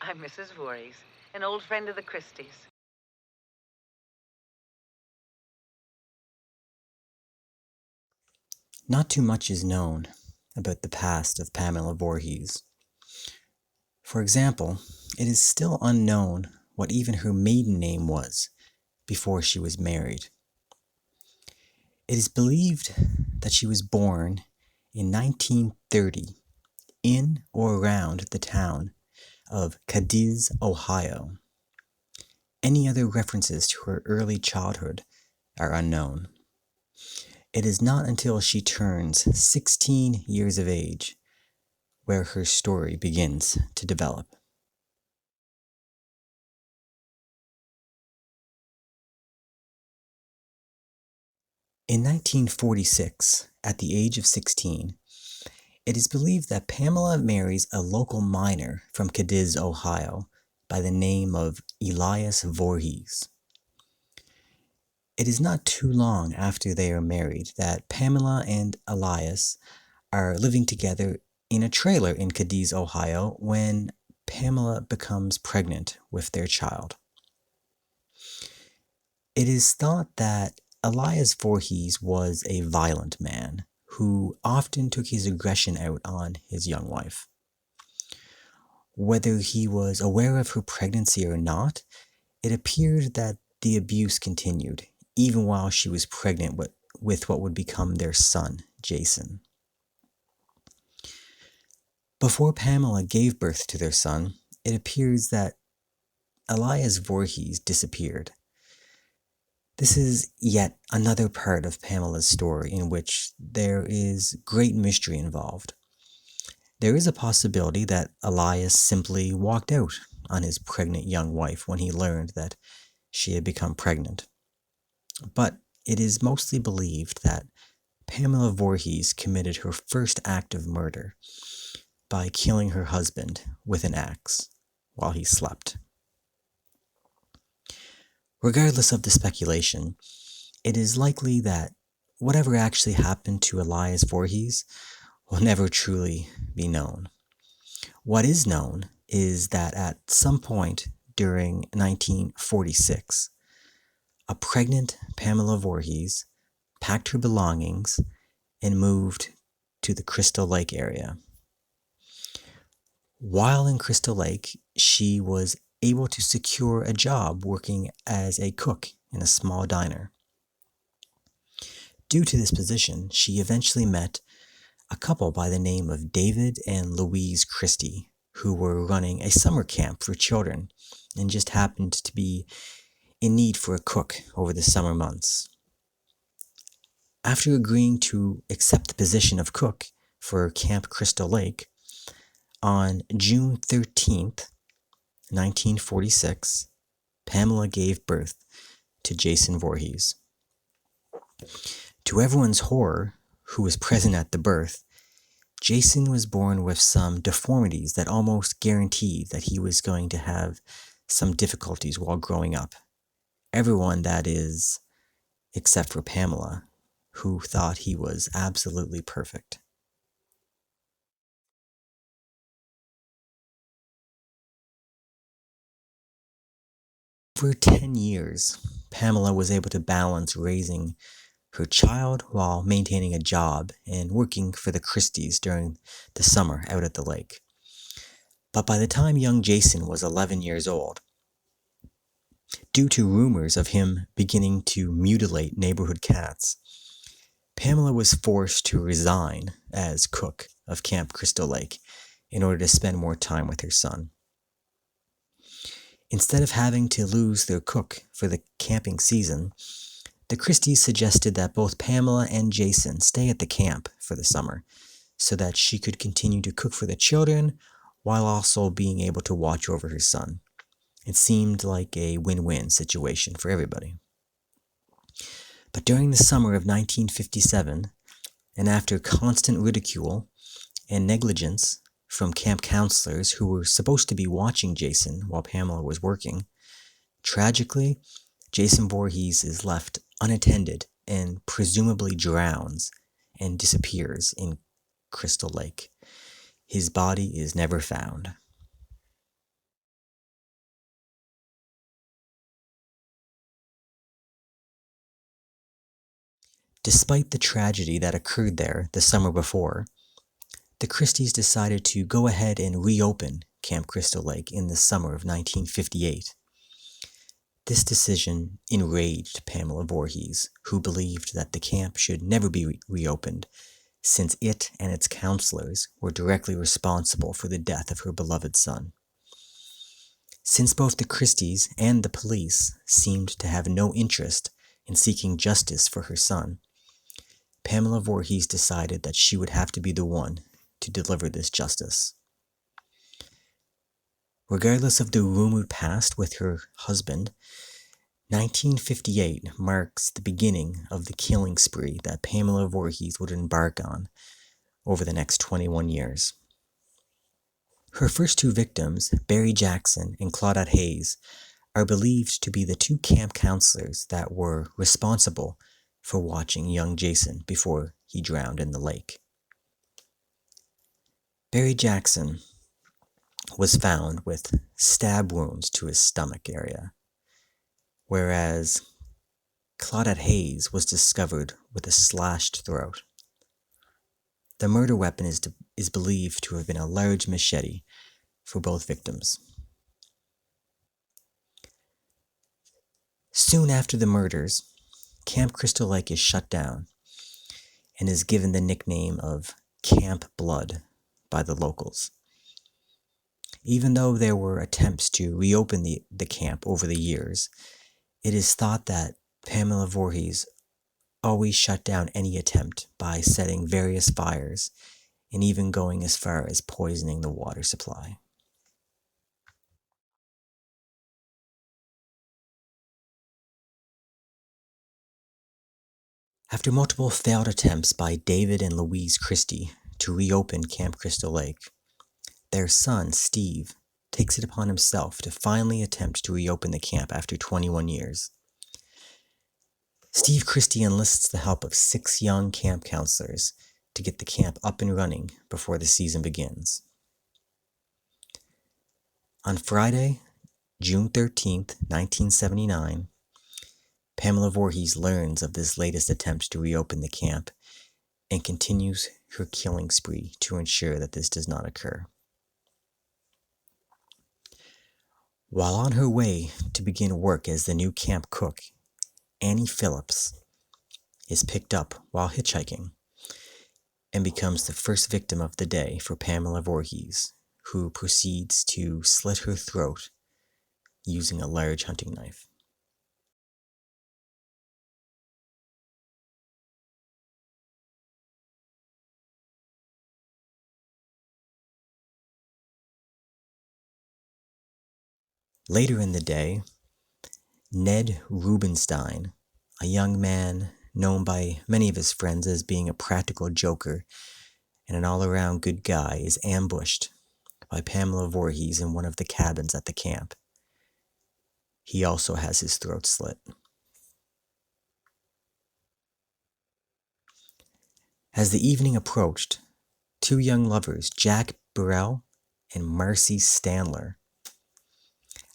I'm Mrs. Voorhees, an old friend of the Christies. Not too much is known about the past of Pamela Voorhees. For example, it is still unknown what even her maiden name was before she was married. It is believed that she was born in 1930 in or around the town of Cadiz, Ohio. Any other references to her early childhood are unknown. It is not until she turns 16 years of age where her story begins to develop. In 1946, at the age of 16, it is believed that Pamela marries a local miner from Cadiz, Ohio, by the name of Elias Voorhees. It is not too long after they are married that Pamela and Elias are living together in a trailer in Cadiz, Ohio, when Pamela becomes pregnant with their child. It is thought that Elias Voorhees was a violent man who often took his aggression out on his young wife. Whether he was aware of her pregnancy or not, it appeared that the abuse continued, even while she was pregnant with what would become their son, Jason. Before Pamela gave birth to their son, it appears that Elias Voorhees disappeared. This is yet another part of Pamela's story in which there is great mystery involved. There is a possibility that Elias simply walked out on his pregnant young wife when he learned that she had become pregnant. But it is mostly believed that Pamela Voorhees committed her first act of murder by killing her husband with an axe while he slept. Regardless of the speculation, it is likely that whatever actually happened to Elias Voorhees will never truly be known. What is known is that at some point during 1946, a pregnant Pamela Voorhees packed her belongings and moved to the Crystal Lake area. While in Crystal Lake, she was able to secure a job working as a cook in a small diner. Due to this position, she eventually met a couple by the name of David and Louise Christie, who were running a summer camp for children and just happened to be in need for a cook over the summer months. After agreeing to accept the position of cook for Camp Crystal Lake, on June 13th, 1946, Pamela gave birth to Jason Voorhees. To everyone's horror, who was present at the birth, Jason was born with some deformities that almost guaranteed that he was going to have some difficulties while growing up. Everyone, that is, except for Pamela, who thought he was absolutely perfect. For 10 years, Pamela was able to balance raising her child while maintaining a job and working for the Christies during the summer out at the lake. But by the time young Jason was 11 years old, due to rumors of him beginning to mutilate neighborhood cats, Pamela was forced to resign as cook of Camp Crystal Lake in order to spend more time with her son. Instead of having to lose their cook for the camping season, the Christies suggested that both Pamela and Jason stay at the camp for the summer so that she could continue to cook for the children while also being able to watch over her son. It seemed like a win-win situation for everybody. But during the summer of 1957, and after constant ridicule and negligence from camp counselors who were supposed to be watching Jason while Pamela was working, tragically, Jason Voorhees is left unattended and presumably drowns and disappears in Crystal Lake. His body is never found. Despite the tragedy that occurred there the summer before, the Christies decided to go ahead and reopen Camp Crystal Lake in the summer of 1958. This decision enraged Pamela Voorhees, who believed that the camp should never be reopened, since it and its counselors were directly responsible for the death of her beloved son. Since both the Christies and the police seemed to have no interest in seeking justice for her son, Pamela Voorhees decided that she would have to be the one to deliver this justice. Regardless of the rumored past with her husband, 1958 marks the beginning of the killing spree that Pamela Voorhees would embark on over the next 21 years. Her first two victims, Barry Jackson and Claudette Hayes, are believed to be the two camp counselors that were responsible for watching young Jason before he drowned in the lake. Barry Jackson was found with stab wounds to his stomach area, whereas Claudette Hayes was discovered with a slashed throat. The murder weapon is believed to have been a large machete for both victims. Soon after the murders, Camp Crystal Lake is shut down and is given the nickname of Camp Blood by the locals. Even though there were attempts to reopen the camp over the years, it is thought that Pamela Voorhees always shut down any attempt by setting various fires and even going as far as poisoning the water supply. After multiple failed attempts by David and Louise Christie to reopen Camp Crystal Lake, their son, Steve, takes it upon himself to finally attempt to reopen the camp after 21 years. Steve Christie enlists the help of 6 young camp counselors to get the camp up and running before the season begins. On Friday, June 13th, 1979, Pamela Voorhees learns of this latest attempt to reopen the camp and continues her killing spree to ensure that this does not occur. While on her way to begin work as the new camp cook, Annie Phillips is picked up while hitchhiking and becomes the first victim of the day for Pamela Voorhees, who proceeds to slit her throat using a large hunting knife. Later in the day, Ned Rubenstein, a young man known by many of his friends as being a practical joker and an all-around good guy, is ambushed by Pamela Voorhees in one of the cabins at the camp. He also has his throat slit. As the evening approached, 2 young lovers, Jack Burrell and Marcy Standler,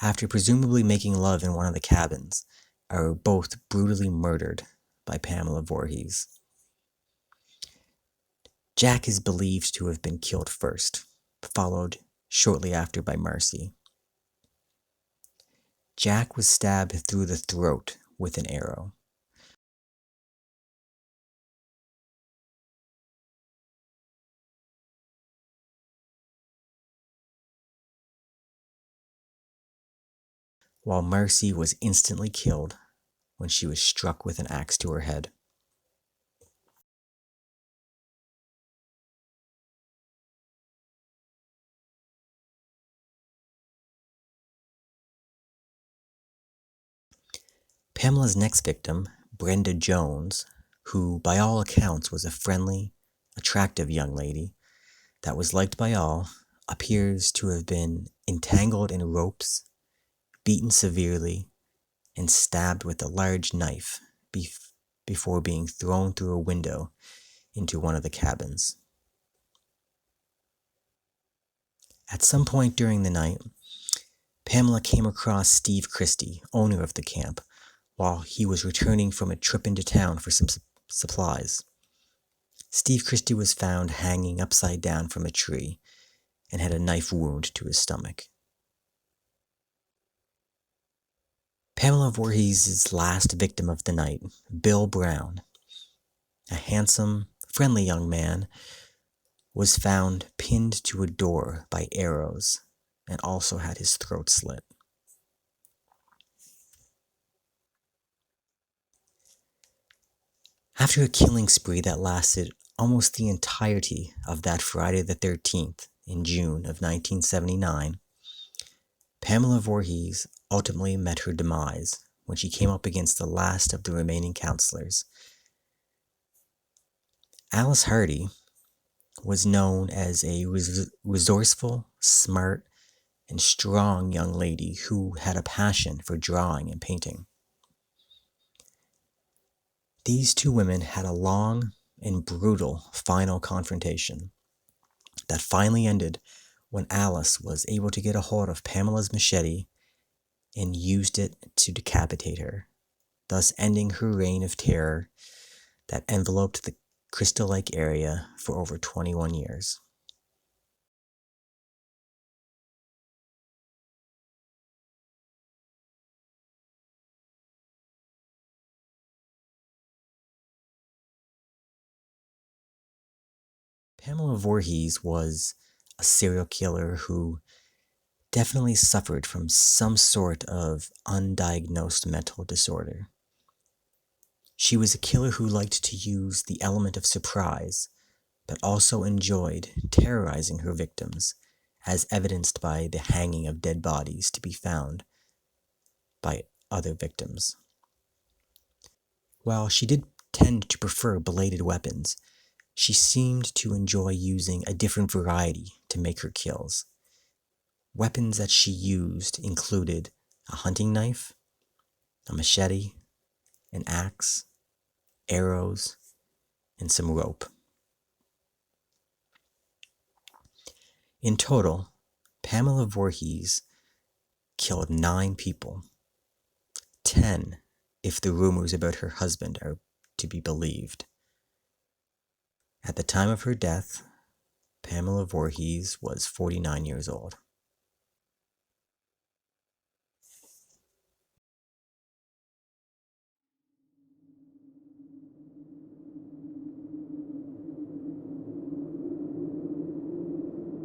after presumably making love in one of the cabins, are both brutally murdered by Pamela Voorhees. Jack is believed to have been killed first, followed shortly after by Marcy. Jack was stabbed through the throat with an arrow. While Marcy was instantly killed when she was struck with an axe to her head. Pamela's next victim, Brenda Jones, who by all accounts was a friendly, attractive young lady that was liked by all, appears to have been entangled in ropes, beaten severely, and stabbed with a large knife before being thrown through a window into one of the cabins. At some point during the night, Pamela came across Steve Christie, owner of the camp, while he was returning from a trip into town for some supplies. Steve Christie was found hanging upside down from a tree and had a knife wound to his stomach. Pamela Voorhees' last victim of the night, Bill Brown, a handsome, friendly young man, was found pinned to a door by arrows and also had his throat slit. After a killing spree that lasted almost the entirety of that Friday the 13th in June of 1979, Pamela Voorhees ultimately met her demise when she came up against the last of the remaining counselors. Alice Hardy was known as a resourceful, smart, and strong young lady who had a passion for drawing and painting. These two women had a long and brutal final confrontation that finally ended when Alice was able to get a hold of Pamela's machete and used it to decapitate her, thus ending her reign of terror that enveloped the Crystal Lake area for over 21 years. Pamela Voorhees was a serial killer who definitely suffered from some sort of undiagnosed mental disorder. She was a killer who liked to use the element of surprise, but also enjoyed terrorizing her victims, as evidenced by the hanging of dead bodies to be found by other victims. While she did tend to prefer bladed weapons, she seemed to enjoy using a different variety to make her kills. Weapons that she used included a hunting knife, a machete, an axe, arrows, and some rope. In total, Pamela Voorhees killed 9 people, 10 if the rumors about her husband are to be believed. At the time of her death, Pamela Voorhees was 49 years old.